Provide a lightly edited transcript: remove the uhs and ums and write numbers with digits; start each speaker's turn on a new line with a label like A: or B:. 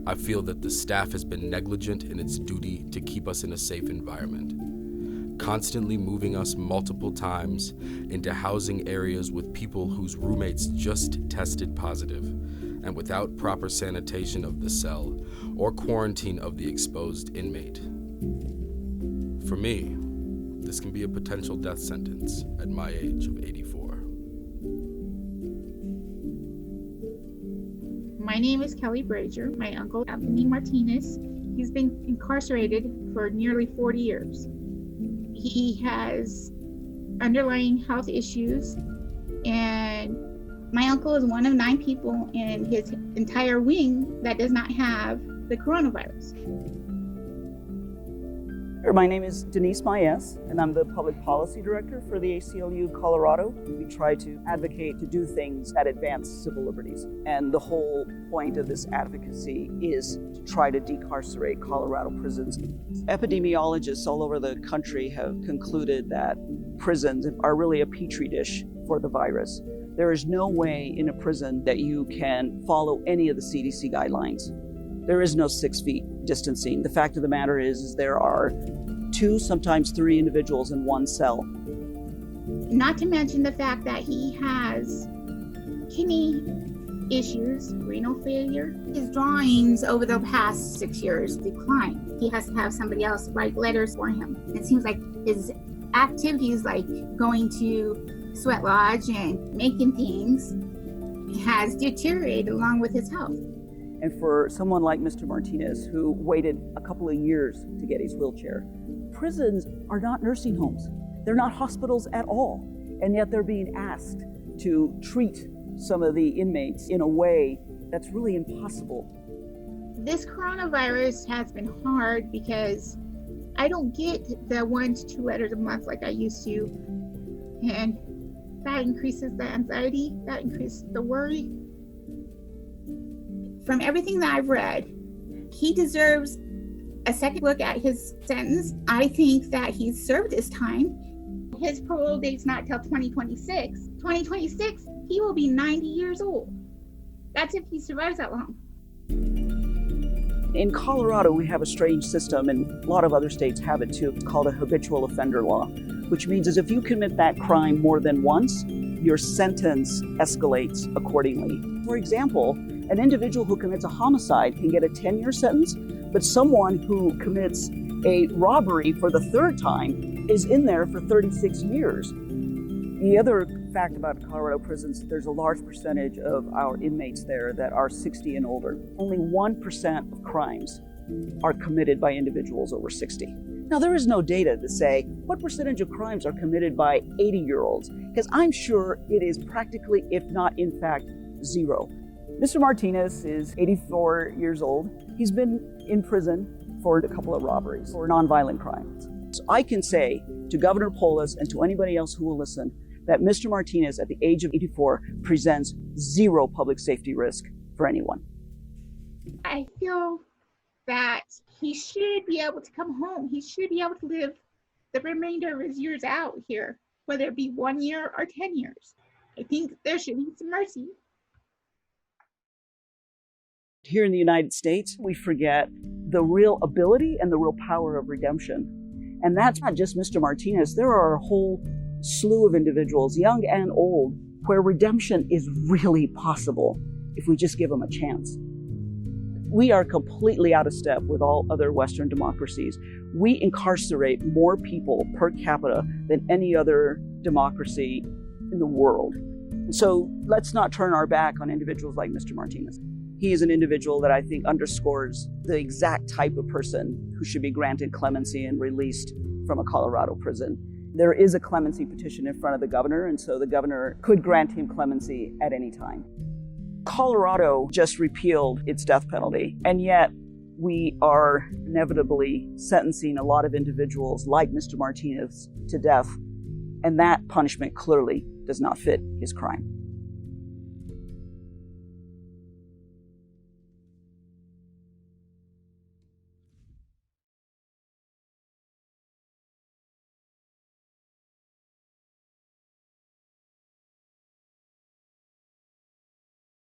A: I feel that the staff has been negligent in its duty to keep us in a safe environment, constantly moving us multiple times into housing areas with people whose roommates just tested positive, and without proper sanitation of the cell or quarantine of the exposed inmate. For me, this can be a potential death sentence at my age of 84.
B: My name is Kelly Brazier. My uncle, Anthony Martinez, he's been incarcerated for nearly 40 years. He has underlying health issues, and my uncle is one of 9 people in his entire wing that does not have the coronavirus.
C: My name is Denise Maes, and I'm the Public Policy Director for the ACLU Colorado. We try to advocate to do things that advance civil liberties. And the whole point of this advocacy is to try to decarcerate Colorado prisons. Epidemiologists all over the country have concluded that prisons are really a petri dish for the virus. There is no way in a prison that you can follow any of the CDC guidelines. There is no 6 feet distancing. The fact of the matter is there are 2, sometimes 3 individuals in one cell.
B: Not to mention the fact that he has kidney issues, renal failure. His drawings over the past 6 years declined. He has to have somebody else write letters for him. It seems like his activities, like going to Sweat Lodge and making things, has deteriorated along with his health.
C: And for someone like Mr. Martinez, who waited a couple of years to get his wheelchair, prisons are not nursing homes. They're not hospitals at all. And yet they're being asked to treat some of the inmates in a way that's really impossible.
B: This coronavirus has been hard because I don't get the 1 to 2 letters a month like I used to. And that increases the anxiety, that increases the worry. From everything that I've read, he deserves a second look at his sentence. I think that he's served his time. His parole date's not till 2026. 2026, he will be 90 years old. That's if he survives that long.
C: In Colorado, we have a strange system, and a lot of other states have it too, called a habitual offender law, which means is if you commit that crime more than once, your sentence escalates accordingly. For example, an individual who commits a homicide can get a 10-year sentence, but someone who commits a robbery for the 3rd time is in there for 36 years. The other fact about Colorado prisons, there's a large percentage of our inmates there that are 60 and older. Only 1% of crimes are committed by individuals over 60. Now, there is no data to say what percentage of crimes are committed by 80-year-olds, because I'm sure it is practically, if not in fact, 0. Mr. Martinez is 84 years old. He's been in prison for a couple of robberies or nonviolent crimes. So I can say to Governor Polis and to anybody else who will listen that Mr. Martinez at the age of 84 presents 0 public safety risk for anyone.
B: I feel that he should be able to come home. He should be able to live the remainder of his years out here, whether it be 1 year or 10 years. I think there should be some mercy.
C: Here in the United States, we forget the real ability and the real power of redemption. And that's not just Mr. Martinez. There are a whole slew of individuals, young and old, where redemption is really possible if we just give them a chance. We are completely out of step with all other Western democracies. We incarcerate more people per capita than any other democracy in the world. And so let's not turn our back on individuals like Mr. Martinez. He is an individual that I think underscores the exact type of person who should be granted clemency and released from a Colorado prison. There is a clemency petition in front of the governor, and so the governor could grant him clemency at any time. Colorado just repealed its death penalty, and yet we are inevitably sentencing a lot of individuals like Mr. Martinez to death, and that punishment clearly does not fit his crime.